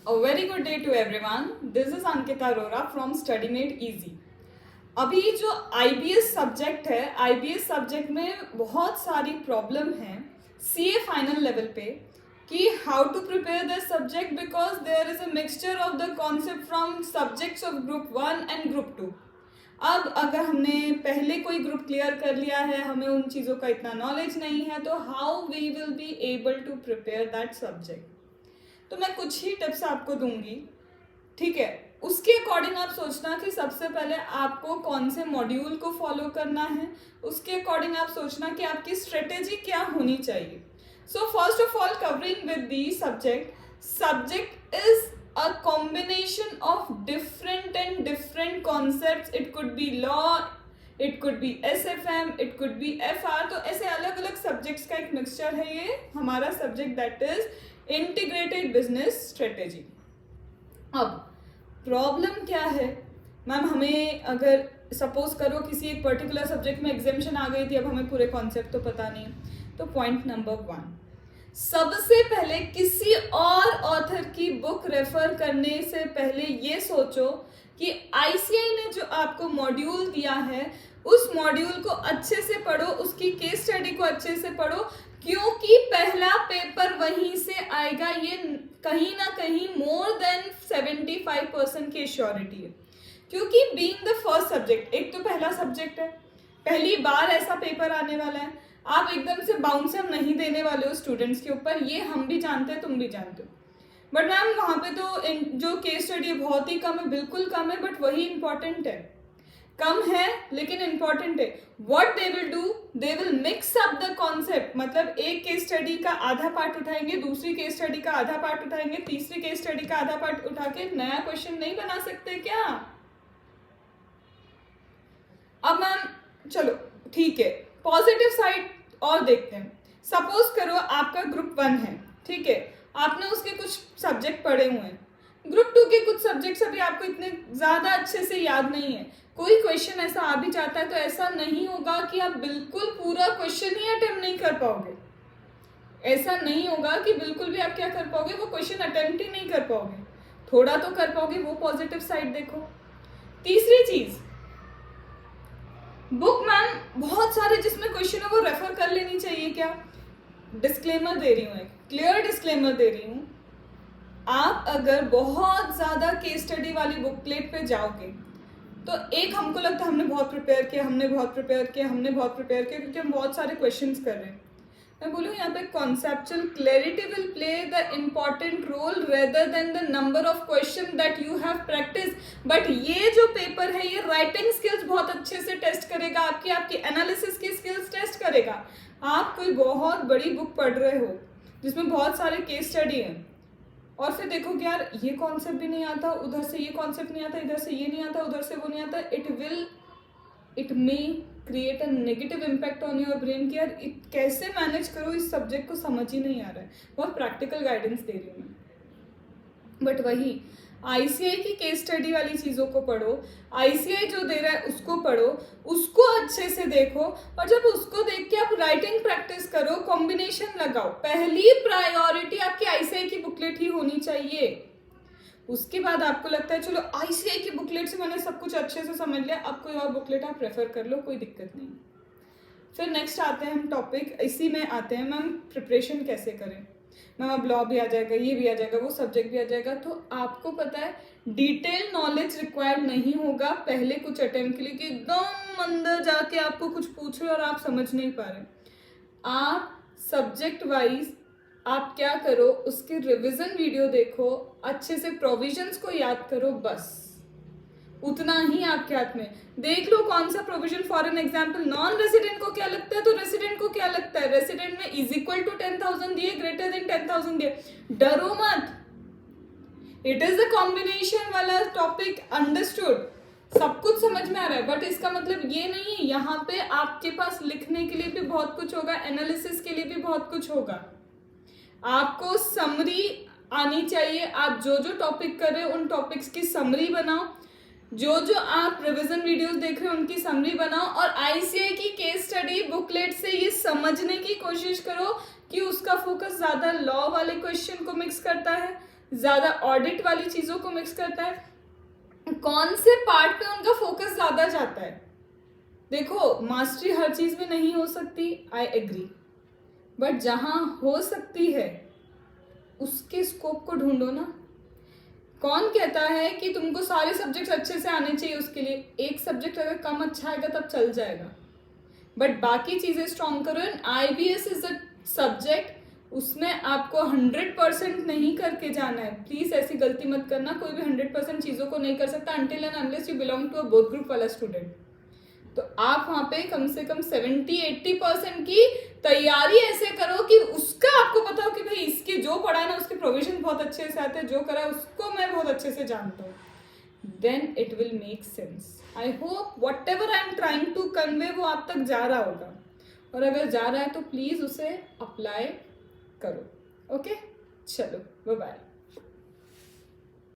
A very good day to everyone. This is Ankita Arora from StudyMade Easy. अभी जो IBS subject है, IBS subject में बहुत सारी प्रॉब्लम है CA फाइनल लेवल पे कि how to prepare this subject because there is a mixture of the concept from subjects of group 1 and group 2. अब अगर हमने पहले कोई ग्रुप क्लियर कर लिया है, हमें उन चीज़ों का इतना नॉलेज नहीं है, तो how we will be able to prepare that subject. तो मैं कुछ ही टिप्स आपको दूंगी, ठीक है. उसके अकॉर्डिंग आप सोचना कि सबसे पहले आपको कौन से मॉड्यूल को फॉलो करना है. उसके अकॉर्डिंग आप सोचना कि आपकी स्ट्रेटेजी क्या होनी चाहिए. So first of all, covering with the subject is a combination of different and different concepts. It could be law, it could be SFM, it could be FR. तो ऐसे अलग अलग सब्जेक्ट्स का एक मिक्सचर है ये हमारा subject, that is integrated business strategy. अब प्रॉब्लम क्या है मैम, हमें अगर सपोज करो किसी एक पर्टिकुलर सब्जेक्ट में एग्जामिशन आ गई थी, अब हमें पूरे कॉन्सेप्ट तो पता नहीं. तो पॉइंट नंबर 1, सबसे पहले किसी और ऑथर की बुक रेफर करने से पहले ये सोचो कि आईसीआई ने जो आपको मॉड्यूल दिया है उस मॉड्यूल को अच्छे से पढ़ो, उसकी केस स्टडी को अच्छे से पढ़ो, क्योंकि पहला पेपर वहीं से आएगा. ये कहीं ना कहीं मोर देन 75% की श्योरिटी है, क्योंकि बीइंग द फर्स्ट सब्जेक्ट, एक तो पहला सब्जेक्ट है, पहली बार ऐसा पेपर आने वाला है. आप एकदम से बाउंसर नहीं देने वाले हो स्टूडेंट्स के ऊपर, ये हम भी जानते हैं, तुम भी जानते हो. बट मैम वहाँ पे तो जो केस स्टडी है बहुत ही कम है, बिल्कुल कम है, बट वही इंपॉर्टेंट है. कम है लेकिन इंपॉर्टेंट है. What they will do, they will mix up the concept. मतलब एक केस स्टडी का आधा पार्ट उठाएंगे, दूसरी केस स्टडी का आधा पार्ट उठाएंगे, तीसरी केस स्टडी का आधा पार्ट उठा के नया क्वेश्चन नहीं बना सकते क्या? अब मैम चलो ठीक है, पॉजिटिव साइड और देखते हैं. सपोज करो आपका ग्रुप 1 है, ठीक है, आपने उसके कुछ सब्जेक्ट पढ़े हुए हैं. ग्रुप 2 के कुछ सब्जेक्ट्स अभी आपको इतने ज़्यादा अच्छे से याद नहीं है. कोई क्वेश्चन ऐसा आ भी जाता है तो ऐसा नहीं होगा कि आप बिल्कुल पूरा क्वेश्चन ही अटेम्प्ट नहीं कर पाओगे. ऐसा नहीं होगा कि बिल्कुल भी आप क्या कर पाओगे, वो क्वेश्चन अटेम्प्ट ही नहीं कर पाओगे. थोड़ा तो कर पाओगे, वो पॉजिटिव साइड देखो. तीसरी चीज़, बुक मैम बहुत सारे जिसमें क्वेश्चन है वो रेफर कर लेनी चाहिए क्या? डिस्क्लेमर दे रही हूँ, एक क्लियर डिस्क्लेमर दे रही हूँ. आप अगर बहुत ज़्यादा केस स्टडी वाली बुकलेट पे जाओगे तो एक हमको लगता है हमने बहुत प्रिपेयर किया, क्योंकि हम बहुत सारे क्वेश्चंस कर रहे हैं. मैं बोलूँ यहाँ पे conceptual clarity will play the important role rather than the number of question that you have practice. But ये जो पेपर है ये राइटिंग स्किल्स बहुत अच्छे से टेस्ट करेगा, आपकी एनालिसिस की स्किल्स टेस्ट करेगा. आप कोई बहुत बड़ी बुक पढ़ रहे हो जिसमें बहुत सारे केस स्टडी हैं और फिर देखो कि यार ये कॉन्सेप्ट भी नहीं आता, उधर से ये कॉन्सेप्ट नहीं आता, इधर से ये नहीं आता, उधर से वो नहीं आता, it may create a negative impact on your brain कि यार कैसे मैनेज करो, इस सब्जेक्ट को समझ ही नहीं आ रहा है. बहुत प्रैक्टिकल गाइडेंस दे रही हूँ मैं. बट वही आईसीआई की केस स्टडी वाली चीज़ों को पढ़ो, आईसीआई जो दे रहा है उसको पढ़ो, उसको अच्छे से देखो, और जब उसको देख के आप राइटिंग प्रैक्टिस करो, कॉम्बिनेशन लगाओ. पहली प्रायोरिटी आपकी आईसीआई की बुकलेट ही होनी चाहिए. उसके बाद आपको लगता है चलो आईसीआई की बुकलेट से मैंने सब कुछ अच्छे से समझ लिया, अब कोई और बुकलेट आप रेफर कर लो, कोई दिक्कत नहीं. फिर नेक्स्ट आते हैं हम टॉपिक, इसी में आते हैं मैम प्रिपरेशन कैसे करें. मैम अब लॉ भी आ जाएगा, ये भी आ जाएगा, वो सब्जेक्ट भी आ जाएगा, तो आपको पता है डिटेल नॉलेज रिक्वायर्ड नहीं होगा पहले कुछ अटेम्प्ट के लिए कि एकदम अंदर जाके आपको कुछ पूछ रहे और आप समझ नहीं पा रहे. आप सब्जेक्ट वाइज आप क्या करो, उसके रिवीजन वीडियो देखो, अच्छे से प्रोविजंस को याद करो, बस उतना ही आपके हाथ में. देख लो कौन सा provision, for an example non resident को क्या लगता है तो रेसिडेंट को क्या लगता है. रेसिडेंट में इज इक्वल टू 10,000 दिए, ग्रेटर देन 10,000 दिए, डरो मत. इट इज अ कॉम्बिनेशन वाला टॉपिक, अंडरस्टूड, सब कुछ समझ में आ रहा है. बट इसका मतलब ये नहीं है यहाँ पे आपके पास लिखने के लिए भी बहुत कुछ होगा, एनालिसिस के लिए भी बहुत कुछ होगा. आपको समरी आनी चाहिए. आप जो जो टॉपिक कर रहे हो उन टॉपिक्स की समरी बनाओ, जो जो आप रिवीजन वीडियोस देख रहे हो उनकी समरी बनाओ, और आईसीआई की केस स्टडी बुकलेट से ये समझने की कोशिश करो कि उसका फोकस ज़्यादा लॉ वाले क्वेश्चन को मिक्स करता है, ज़्यादा ऑडिट वाली चीज़ों को मिक्स करता है, कौन से पार्ट पे उनका फोकस ज़्यादा जाता है। देखो, मास्टरी हर चीज़ में नहीं हो सकती, आई एग्री, बट जहाँ हो सकती है उसके स्कोप को ढूंढो ना। कौन कहता है कि तुमको सारे सब्जेक्ट्स अच्छे से आने चाहिए, उसके लिए एक सब्जेक्ट अगर कम अच्छा आएगा तब चल जाएगा, बट बाकी चीज़ें स्ट्रॉन्ग करो। And IBS is a subject, उसमें आपको 100% नहीं करके जाना है। प्लीज़ ऐसी गलती मत करना, कोई भी 100% चीज़ों को नहीं कर सकता until and unless you belong to a both group वाला स्टूडेंट। तो आप वहाँ पे कम से कम 70-80% की तैयारी ऐसे करो कि उसका आपको पता हो कि भाई इसके जो पढ़ा है ना उसके प्रोविजन बहुत अच्छे से आते हैं, जो करा है उसको मैं बहुत अच्छे से जानता हूँ, then it will make sense. I hope whatever I am trying to convey वो आप तक जा रहा होगा, और अगर जा रहा है तो प्लीज़ उसे अप्लाई करो। ओके, चलो बाय बाय।